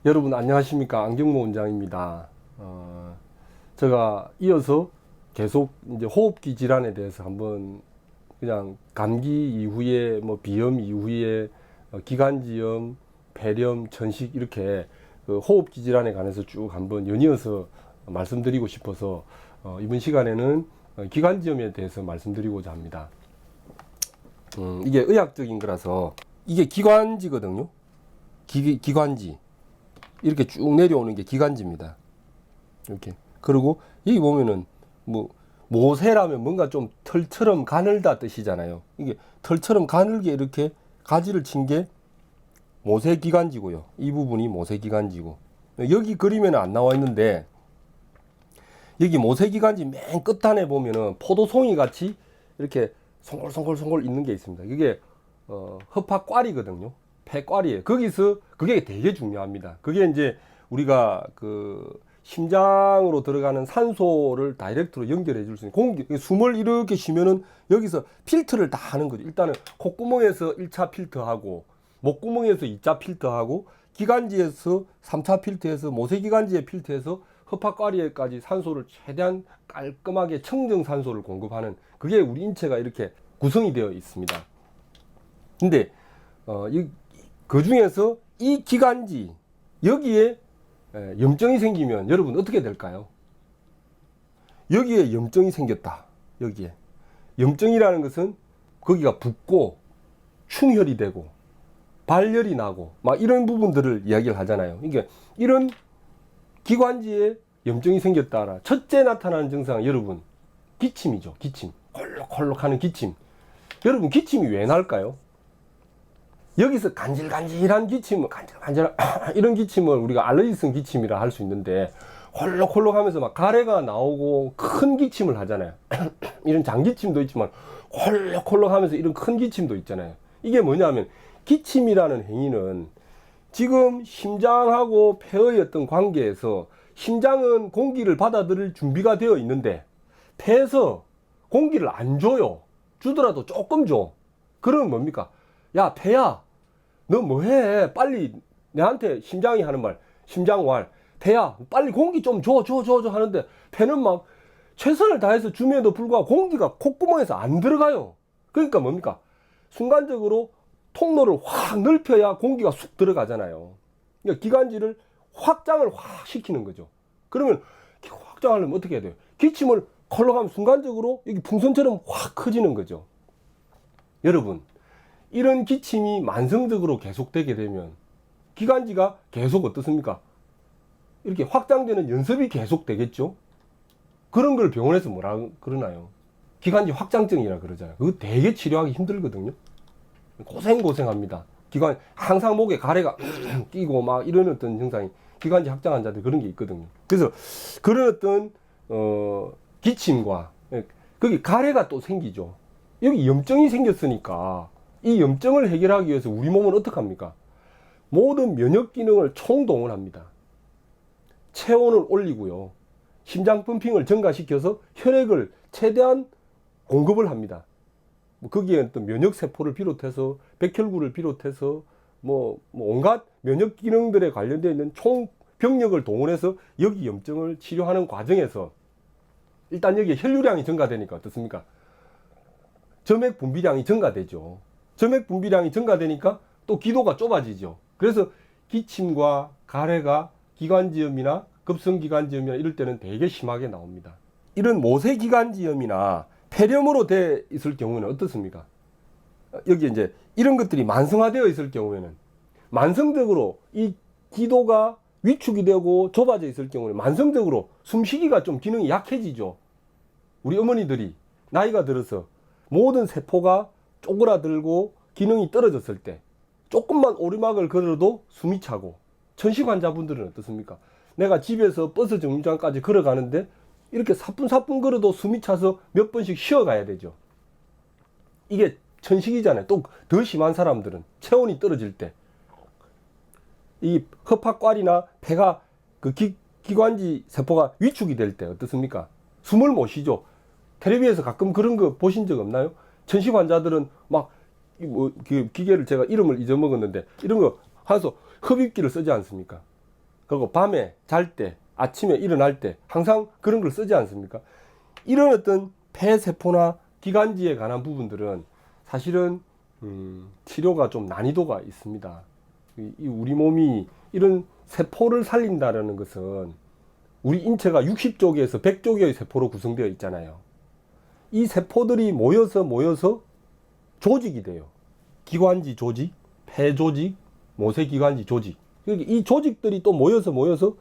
여러분 안녕하십니까? 안경모 원장입니다. 제가 이어서 계속 이제 호흡기 질환에 대해서 한번 그냥 감기 이후에 뭐 비염 이후에 기관지염, 폐렴, 천식 이렇게 그 호흡기 질환에 관해서 쭉 한번 연이어서 말씀드리고 싶어서 이번 시간에는 기관지염에 대해서 말씀드리고자 합니다. 이게 의학적인 거라서 이게 기관지거든요. 기관지. 이렇게 쭉 내려오는 게 기관지입니다. 이렇게. 그리고 여기 보면은 뭐 모세라면 뭔가 좀 털처럼 가늘다 뜻이잖아요. 이게 털처럼 가늘게 이렇게 가지를 친 게 모세기관지고요. 이 부분이 모세기관지고. 여기 그림에는 안 나와 있는데 여기 모세기관지 맨 끝단에 보면은 포도송이 같이 이렇게 송골송골송골 있는 게 있습니다. 이게 허파꽈리거든요. 폐꽈리에 거기서 그게 되게 중요합니다. 그게 이제 우리가 그 심장으로 들어가는 산소를 다이렉트로 연결해 줄 수 있는 공기, 숨을 이렇게 쉬면은 여기서 필터를 다 하는 거죠. 일단은 콧구멍에서 1차 필터하고 목구멍에서 2차 필터하고 기관지에서 3차 필터해서 모세기관지에 필터해서 허파꽈리에까지 산소를 최대한 깔끔하게 청정 산소를 공급하는 그게 우리 인체가 이렇게 구성이 되어 있습니다. 근데 그 중에서 이 기관지 여기에 염증이 생기면 여러분 어떻게 될까요? 여기에 염증이 생겼다. 여기에 염증이라는 것은 거기가 붓고 충혈이 되고 발열이 나고 막 이런 부분들을 이야기를 하잖아요. 그러니까 이런 기관지에 염증이 생겼다라 첫째 나타나는 증상은 여러분 기침이죠. 기침. 콜록콜록하는 기침. 여러분 기침이 왜 날까요? 여기서 간질간질한 기침을 간질간질 이런 기침을 우리가 알레르기성 기침이라 할 수 있는데 홀록홀록 하면서 막 가래가 나오고 큰 기침을 하잖아요. 이런 장기침도 있지만 홀록홀록 하면서 이런 큰 기침도 있잖아요. 이게 뭐냐면 기침이라는 행위는 지금 심장하고 폐의 어떤 관계에서 심장은 공기를 받아들일 준비가 되어 있는데 폐에서 공기를 안 줘요. 주더라도 조금 줘. 그러면 뭡니까? 야, 폐야, 너 뭐해? 빨리 내한테 심장이 하는 말, 심장왈, 폐야, 빨리 공기 좀 줘 하는데 폐는 막 최선을 다해서 줌에도 불구하고 공기가 콧구멍에서 안 들어가요. 그러니까 뭡니까? 순간적으로 통로를 확 넓혀야 공기가 쑥 들어가잖아요. 그러니까 기관지를 확장을 확 시키는 거죠. 그러면 확장하려면 어떻게 해야 돼요? 기침을 컬러가면 순간적으로 여기 풍선처럼 확 커지는 거죠. 여러분, 이런 기침이 만성적으로 계속되게 되면 기관지가 계속 어떻습니까? 이렇게 확장되는 연습이 계속 되겠죠? 그런 걸 병원에서 뭐라 그러나요? 기관지 확장증이라 그러잖아요. 그거 되게 치료하기 힘들거든요. 고생합니다. 항상 목에 가래가 끼고 막 이런 어떤 증상이 기관지 확장 환자들 그런 게 있거든요. 그래서 그런 어떤 기침과 거기 가래가 또 생기죠. 여기 염증이 생겼으니까 이 염증을 해결하기 위해서 우리 몸은 어떻게 합니까? 모든 면역 기능을 총동원합니다. 체온을 올리고요. 심장 펌핑을 증가시켜서 혈액을 최대한 공급을 합니다. 거기에 또 면역 세포를 비롯해서 백혈구를 비롯해서 온갖 면역 기능들에 관련되어 있는 총 병력을 동원해서 여기 염증을 치료하는 과정에서 일단 여기에 혈류량이 증가되니까 어떻습니까? 점액 분비량이 증가되죠. 점액 분비량이 증가되니까 또 기도가 좁아지죠. 그래서 기침과 가래가 기관지염이나 급성기관지염이나 이럴 때는 되게 심하게 나옵니다. 이런 모세기관지염이나 폐렴으로 돼 있을 경우는 어떻습니까? 여기 이제 이런 것들이 만성화되어 있을 경우에는 만성적으로 이 기도가 위축이 되고 좁아져 있을 경우는 만성적으로 숨쉬기가 좀 기능이 약해지죠. 우리 어머니들이 나이가 들어서 모든 세포가 쪼그라들고 기능이 떨어졌을 때 조금만 오르막을 걸어도 숨이 차고 천식 환자분들은 어떻습니까? 내가 집에서 버스 정류장까지 걸어가는데 이렇게 사뿐사뿐 걸어도 숨이 차서 몇 번씩 쉬어가야 되죠. 이게 천식이잖아요. 또 더 심한 사람들은 체온이 떨어질 때 이 허파꽈리나 폐가 그 기관지 세포가 위축이 될 때 어떻습니까? 숨을 못 쉬죠. 텔레비에서 가끔 그런 거 보신 적 없나요? 천식 환자들은 막 기계를 제가 이름을 잊어먹었는데 이런 거 하면서 흡입기를 쓰지 않습니까? 그리고 밤에 잘 때, 아침에 일어날 때 항상 그런 걸 쓰지 않습니까? 이런 어떤 폐세포나 기관지에 관한 부분들은 사실은 치료가 좀 난이도가 있습니다. 우리 몸이 이런 세포를 살린다는 것은 우리 인체가 60조개에서 100조개의 세포로 구성되어 있잖아요. 이 세포들이 모여서 조직이 돼요. 기관지 조직, 폐 조직, 모세기관지 조직. 이 조직들이 또 모여서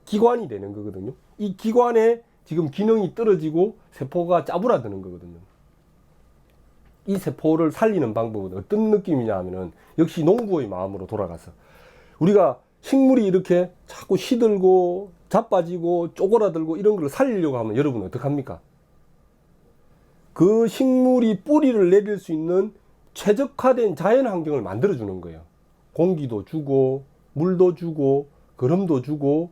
기관이 되는 거거든요. 이 기관에 지금 기능이 떨어지고 세포가 짜부라드는 거거든요. 이 세포를 살리는 방법은 어떤 느낌이냐 하면은 역시 농부의 마음으로 돌아가서 우리가 식물이 이렇게 자꾸 시들고 자빠지고 쪼그라들고 이런 걸 살리려고 하면 여러분 어떡합니까? 그 식물이 뿌리를 내릴 수 있는 최적화된 자연 환경을 만들어 주는 거예요. 공기도 주고 물도 주고 거름도 주고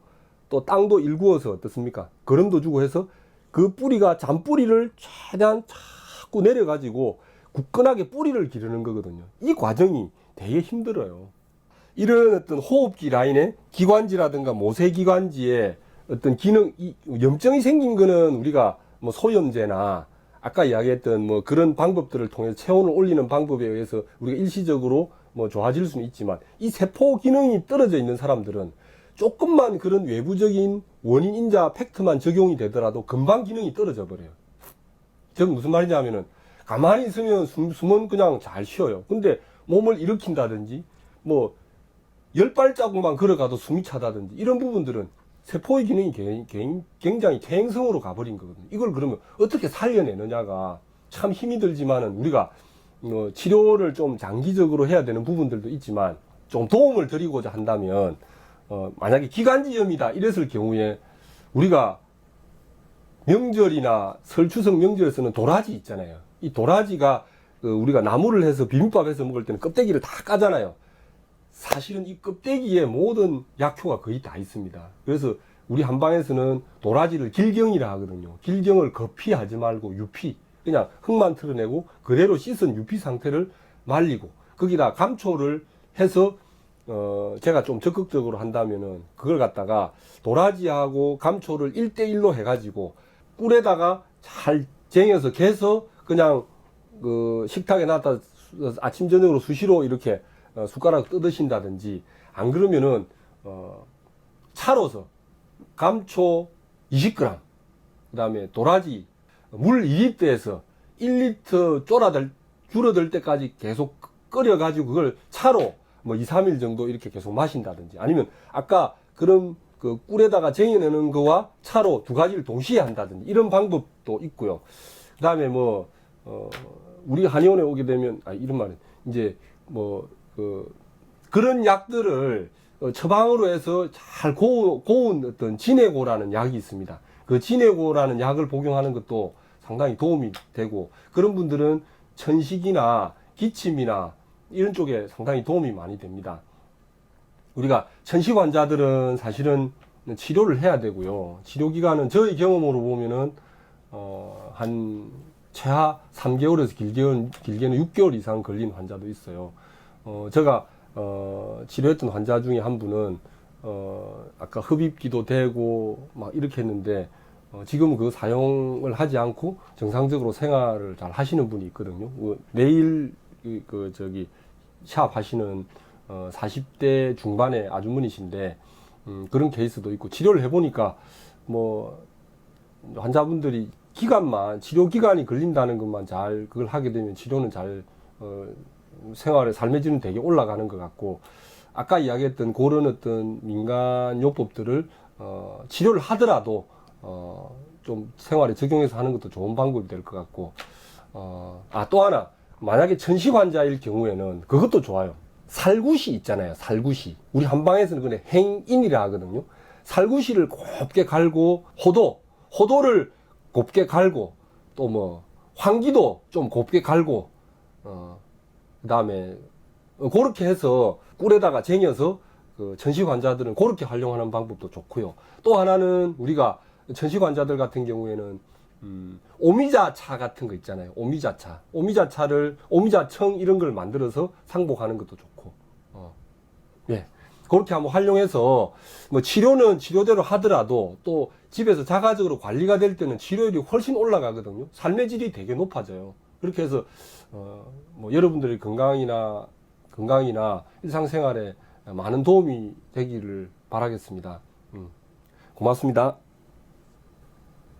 또 땅도 일구어서 어떻습니까? 거름도 주고 해서 그 뿌리가 잔뿌리를 최대한 자꾸 내려가지고 굳건하게 뿌리를 기르는 거거든요. 이 과정이 되게 힘들어요. 이런 어떤 호흡기 라인의 기관지라든가 모세기관지에 어떤 기능, 염증이 생긴 거는 우리가 뭐 소염제나 아까 이야기했던 뭐 그런 방법들을 통해서 체온을 올리는 방법에 의해서 우리가 일시적으로 뭐 좋아질 수는 있지만 이 세포 기능이 떨어져 있는 사람들은 조금만 그런 외부적인 원인 인자 팩트만 적용이 되더라도 금방 기능이 떨어져 버려요. 즉 무슨 말이냐 하면은 가만히 있으면 숨은 그냥 잘 쉬어요. 근데 몸을 일으킨다든지 뭐 10발자국만 걸어가도 숨이 차다든지 이런 부분들은 세포의 기능이 굉장히 퇴행성으로 가버린 거거든요. 이걸 그러면 어떻게 살려내느냐가 참 힘이 들지만은 우리가 치료를 좀 장기적으로 해야 되는 부분들도 있지만 좀 도움을 드리고자 한다면 만약에 기관지염이다 이랬을 경우에 우리가 명절이나 설 추석 명절에서는 도라지 있잖아요. 이 도라지가 우리가 나물을 해서 비빔밥 해서 먹을 때는 껍데기를 다 까잖아요. 사실은 이 껍데기에 모든 약효가 거의 다 있습니다. 그래서 우리 한방에서는 도라지를 길경이라 하거든요. 길경을 거피하지 말고 유피, 그냥 흙만 털어내고 그대로 씻은 유피 상태를 말리고 거기다 감초를 해서 제가 좀 적극적으로 한다면은 그걸 갖다가 도라지하고 감초를 1대1로 해가지고 꿀에다가 잘 쟁여서 개서 그냥 그 식탁에 놨다 아침 저녁으로 수시로 이렇게 숟가락 뜯으신다든지 안 그러면은 차로서 감초 20g 그 다음에 도라지 물 2리터에서 1리터 줄어들 때까지 계속 끓여 가지고 그걸 차로 뭐 2, 3일 정도 이렇게 계속 마신다든지 아니면 아까 그런 그 꿀에다가 쟁여내는 거와 차로 두 가지를 동시에 한다든지 이런 방법도 있고요. 그 다음에 뭐 우리 한의원에 오게 되면 이런 말은 이제 뭐 그런 약들을 처방으로 해서 잘 고운 어떤 진해고라는 약이 있습니다. 그 진해고라는 약을 복용하는 것도 상당히 도움이 되고 그런 분들은 천식이나 기침이나 이런 쪽에 상당히 도움이 많이 됩니다. 우리가 천식 환자들은 사실은 치료를 해야 되고요. 치료 기간은 저희 경험으로 보면은 한 최하 3개월에서 길게는 6개월 이상 걸린 환자도 있어요. 제가 치료했던 환자 중에 한 분은 아까 흡입기도 되고 막 이렇게 했는데 지금은 그 사용을 하지 않고 정상적으로 생활을 잘 하시는 분이 있거든요. 매일 샵 하시는 40대 중반의 아주머니신데 그런 케이스도 있고 치료를 해보니까 뭐 환자분들이 치료 기간이 걸린다는 것만 잘 그걸 하게 되면 치료는 잘 생활의 삶의 질은 되게 올라가는 것 같고 아까 이야기했던 그런 어떤 민간 요법들을 치료를 하더라도 좀 생활에 적용해서 하는 것도 좋은 방법이 될 것 같고 또 하나 만약에 천식 환자일 경우에는 그것도 좋아요. 살구시 있잖아요. 살구시 우리 한방에서는 그냥 행인이라 하거든요. 살구시를 곱게 갈고 호도를 곱게 갈고 또 뭐 황기도 좀 곱게 갈고 그 다음에 그렇게 해서 꿀에다가 쟁여서 그 천식 환자들은 그렇게 활용하는 방법도 좋고요. 또 하나는 우리가 천식 환자들 같은 경우에는 오미자차 같은 거 있잖아요. 오미자차를 오미자청 이런 걸 만들어서 상복하는 것도 좋고 예 그렇게 한번 활용해서 뭐 치료는 치료대로 하더라도 또 집에서 자가적으로 관리가 될 때는 치료율이 훨씬 올라가거든요. 삶의 질이 되게 높아져요. 그렇게 해서 뭐 여러분들의 건강이나 일상생활에 많은 도움이 되기를 바라겠습니다. 고맙습니다.